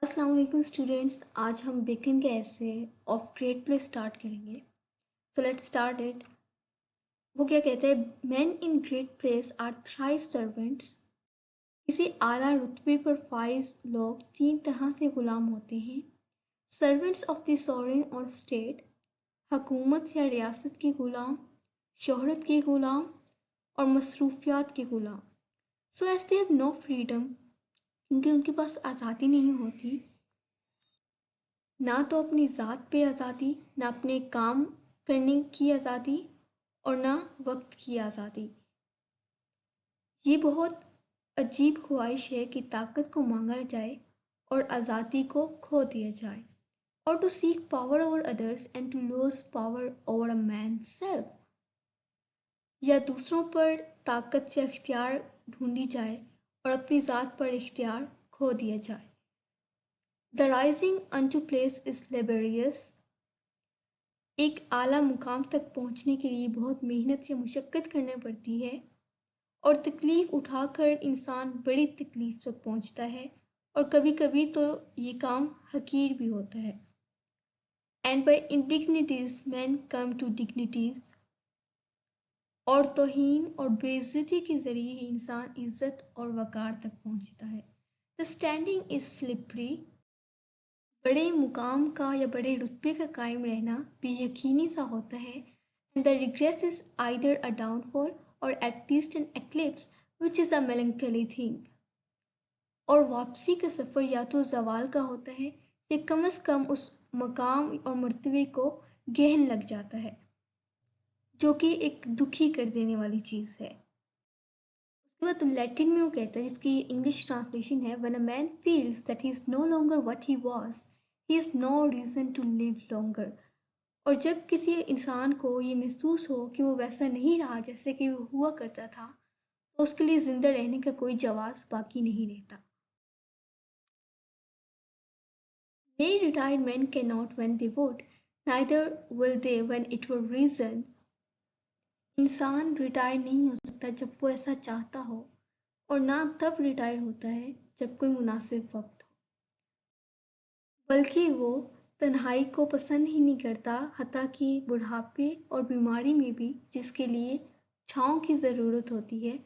السلام علیکم اسٹوڈینٹس، آج ہم بیکن کے ایسے آف گریٹ پلے اسٹارٹ کریں گے. So let start it. وہ کیا کہتے ہیں؟ Men in great place are thrice servants. کسی اعلیٰ رتبے پر فائز لوگ تین طرح سے غلام ہوتے ہیں: سرونٹس آف دی سورن اور اسٹیٹ، حکومت یا ریاست کے غلام، شہرت کے غلام، اور مصروفیات کے Ghulam. So as they have no freedom, کیونکہ ان کے پاس آزادی نہیں ہوتی، نہ تو اپنی ذات پہ آزادی، نہ اپنے کام کرنے کی آزادی، اور نہ وقت کی آزادی. یہ بہت عجیب خواہش ہے کہ طاقت کو مانگا جائے اور آزادی کو کھو دیا جائے. اور to seek power over others and to lose power over a man self, یا دوسروں پر طاقت یا اختیار ڈھونڈی جائے اور اپنی ذات پر اختیار کھو دیا جائے. The rising unto place is laborious. ایک اعلیٰ مقام تک پہنچنے کے لیے بہت محنت یا مشقت کرنا پڑتی ہے، اور تکلیف اٹھا کر انسان بڑی تکلیف تک پہنچتا ہے، اور کبھی کبھی تو یہ کام حقیر بھی ہوتا ہے. And by indignities men come to dignities. اور توہین اور بے عزتی کے ذریعے ہی انسان عزت اور وقار تک پہنچتا ہے. The standing is slippery. بڑے مقام کا یا بڑے رتبے کا قائم رہنا بے یقینی سا ہوتا ہے. And the regress is either a downfall or at least an eclipse, which is a melancholy thing. اور واپسی کا سفر یا تو زوال کا ہوتا ہے، یا کم از کم اس مقام اور مرتبے کو گہن لگ جاتا ہے، جو کہ ایک دکھی کر دینے والی چیز ہے. اس کے بعد لیٹن میں وہ کہتا ہے، جس کی انگلش ٹرانسلیشن ہے: When a man feels that he is no longer what he was, he has no reason to live longer. اور جب کسی انسان کو یہ محسوس ہو کہ وہ ویسا نہیں رہا جیسے کہ وہ ہوا کرتا تھا، تو اس کے لیے زندہ رہنے کا کوئی جواز باقی نہیں رہتا. Nay, retired men cannot when they would, neither will they when it were reason. انسان ریٹائر نہیں ہو سکتا جب وہ ایسا چاہتا ہو، اور نہ تب ریٹائر ہوتا ہے جب کوئی مناسب وقت ہو. بلکہ وہ تنہائی کو پسند ہی نہیں کرتا، حتیٰ کہ بڑھاپے اور بیماری میں بھی، جس کے لیے چھاؤں کی ضرورت ہوتی ہے.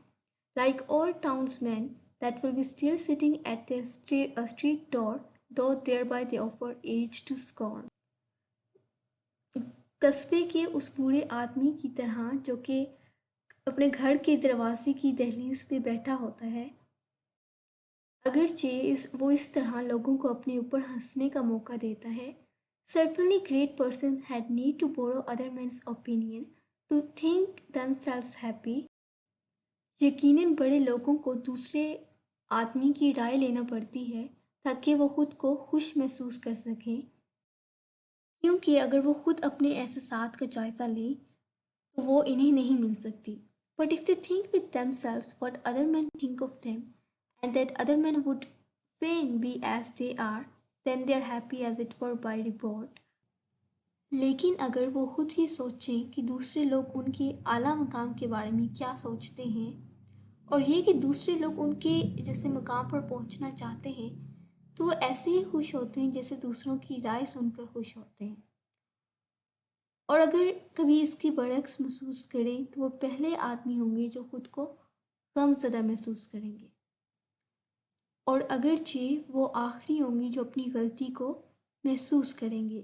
Like all townsmen that will be still sitting at their street door, though thereby they offer age to scorn. قصبے کے اس بوڑھے آدمی کی طرح جو کہ اپنے گھر کے دروازے کی دہلیز پہ بیٹھا ہوتا ہے، اگرچہ وہ اس طرح لوگوں کو اپنے اوپر ہنسنے کا موقع دیتا ہے. Certainly great persons had need to borrow other men's opinion to think themselves happy. یقیناً بڑے لوگوں کو دوسرے آدمی کی رائے لینا پڑتی ہے تاکہ وہ خود کو خوش محسوس کر سکیں، کیونکہ اگر وہ خود اپنے احساسات کا جائزہ لیں تو وہ انہیں نہیں مل سکتی. But if they think with themselves what other men think of them, and that other men would fain be as they are, then they are happy as it were by report. لیکن اگر وہ خود ہی سوچیں کہ دوسرے لوگ ان کے اعلیٰ مقام کے بارے میں کیا سوچتے ہیں، اور یہ کہ دوسرے لوگ ان کے جیسے مقام پر پہنچنا چاہتے ہیں، تو وہ ایسے ہی خوش ہوتے ہیں جیسے دوسروں کی رائے سن کر خوش ہوتے ہیں. اور اگر کبھی اس کی برعکس محسوس کریں تو وہ پہلے آدمی ہوں گے جو خود کو غم زدہ محسوس کریں گے، اور اگرچہ وہ آخری ہوں گی جو اپنی غلطی کو محسوس کریں گے.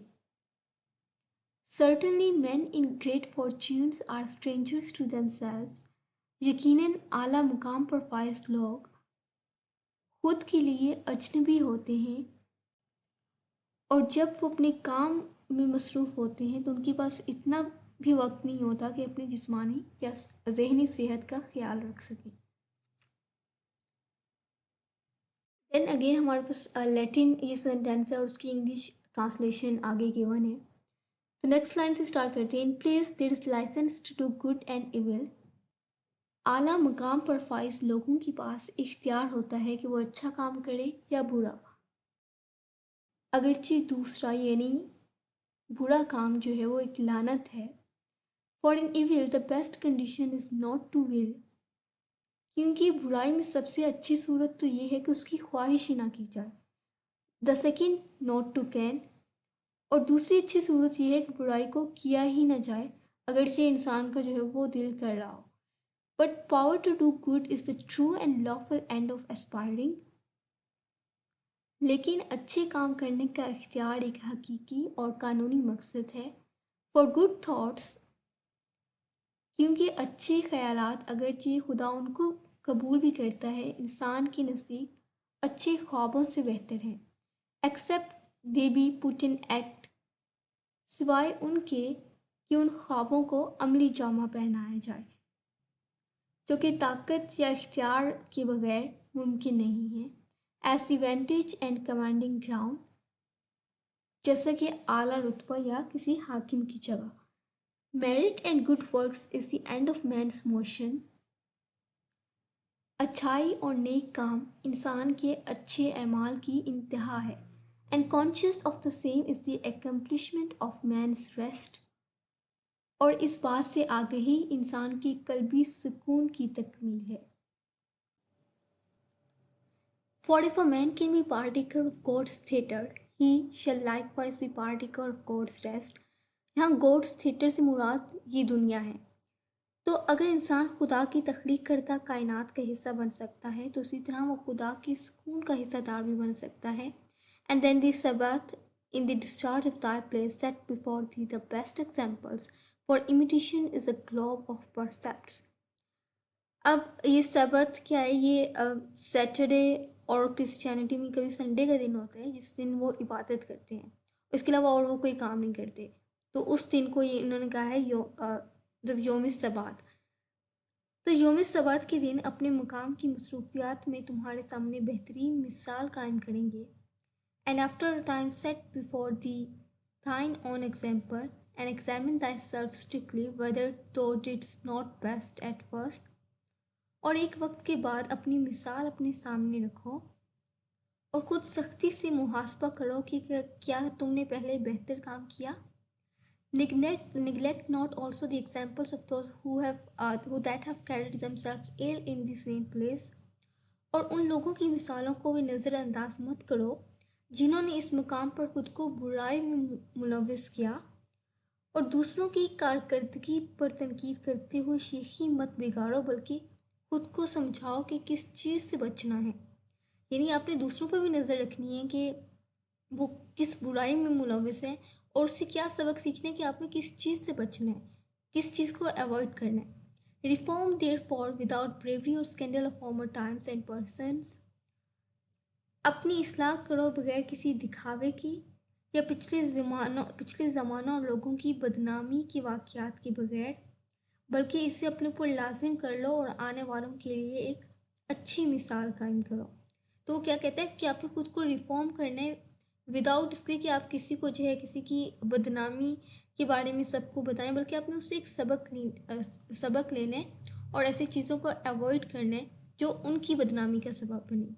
Certainly men in great fortunes are strangers to themselves. یقیناً اعلیٰ مقام پر فائز لوگ خود کے لیے اجنبی ہوتے ہیں، اور جب وہ اپنے کام میں مصروف ہوتے ہیں تو ان کے پاس اتنا بھی وقت نہیں ہوتا کہ اپنی جسمانی یا ذہنی صحت کا خیال رکھ سکیں. دین اگین ہمارے پاس لیٹن یہ سینٹینس ہے اور اس کی انگلش ٹرانسلیشن آگے گیون ہے. تو نیکسٹ لائن سے اسٹارٹ کرتے ہیں. In place there is license to do good and evil. اعلیٰ مقام پر فائز لوگوں کے پاس اختیار ہوتا ہے کہ وہ اچھا کام کرے یا برا، اگرچہ دوسرا یعنی برا کام جو ہے وہ ایک لعنت ہے. For in evil the best condition is not to will. کیونکہ برائی میں سب سے اچھی صورت تو یہ ہے کہ اس کی خواہش ہی نہ کی جائے. The second not to can. اور دوسری اچھی صورت یہ ہے کہ برائی کو کیا ہی نہ جائے اگرچہ انسان کا جو ہے وہ دل کر رہا ہو. But power to do good is the true and lawful end of aspiring. لیکن اچھے کام کرنے کا اختیار ایک حقیقی اور قانونی مقصد ہے. فار گڈ تھاٹس، کیونکہ اچھے خیالات اگرچہ خدا ان کو قبول بھی کرتا ہے، انسان کے نزدیک اچھے خوابوں سے بہتر ہیں. Except they be put in act, سوائے ان کے کہ ان خوابوں کو عملی جامہ پہنایا جائے، جو کہ طاقت یا اختیار کے بغیر ممکن نہیں ہے. As the vantage and commanding ground, جیسا کہ اعلیٰ رتبہ یا کسی حاکم کی جگہ. Merit and good works is the end of means motion. اچھائی اور نیک کام انسان کے اچھے اعمال کی انتہا ہے. And conscious of the same is the accomplishment of means rest. اور اس بات سے آگہی انسان کی قلبی سکون کی تکمیل ہے. For if a man can be partaker of God's theatre, he shall likewise be partaker of God's rest. یہاں God's theatre سے مراد یہ دنیا ہے. تو اگر انسان خدا کی تخلیق کردہ کائنات کا حصہ بن سکتا ہے تو اسی طرح وہ خدا کے سکون کا حصہ دار بھی بن سکتا ہے. And then the Sabbath, in the discharge of thy place, set before thee the best examples, for imitation is a globe of precepts. اب یہ سبت کیا ہے؟ یہ سیٹرڈے اور کرسچینٹی میں کبھی سنڈے کا دن ہوتا ہے جس دن وہ عبادت کرتے ہیں، اس کے علاوہ اور وہ کوئی کام نہیں کرتے. تو اس دن کو یہ انہوں نے کہا ہے یوم سبات. تو یوم سبات کے دن اپنے مقام کی مصروفیات میں تمہارے سامنے بہترین مثال قائم کریں گے. And after a time set before thee thine own example, and examine thyself strictly whether thou didst not best at first. اور ایک وقت کے بعد اپنی مثال اپنے سامنے رکھو اور خود سختی سے محاسبہ کرو کہ کیا تم نے پہلے بہتر کام کیا. Neglect not also the examples of those who that have carried themselves ill in the same place. اور ان لوگوں کی مثالوں کو بھی نظر انداز مت کرو جنہوں نے اس مقام پر خود کو برائی میں ملوث کیا. اور دوسروں کی کارکردگی پر تنقید کرتے ہوئے شیخی مت بگاڑو، بلکہ خود کو سمجھاؤ کہ کس چیز سے بچنا ہے. یعنی آپ نے دوسروں پر بھی نظر رکھنی ہے کہ وہ کس برائی میں ملوث ہے اور اس سے کیا سبق سیکھنا ہے کہ آپ نے کس چیز سے بچنا ہے، کس چیز کو ایوائڈ کرنا ہے. Reform therefore without bravery or scandal of former times and persons. اپنی اصلاح کرو بغیر کسی دکھاوے کی یا پچھلے زمانوں اور لوگوں کی بدنامی کے واقعات کے بغیر، بلکہ اسے اپنے پر لازم کر لو اور آنے والوں کے لیے ایک اچھی مثال قائم کرو. تو وہ کیا کہتا ہے کہ آپ نے خود کو ریفارم کرنا ہے وداؤٹ اس کے کہ آپ کسی کو جو ہے کسی کی بدنامی کے بارے میں سب کو بتائیں، بلکہ آپ نے اس سے ایک سبق لینا ہے اور ایسی چیزوں کو ایوائڈ کرنا ہے جو ان کی بدنامی کا سبب بنے.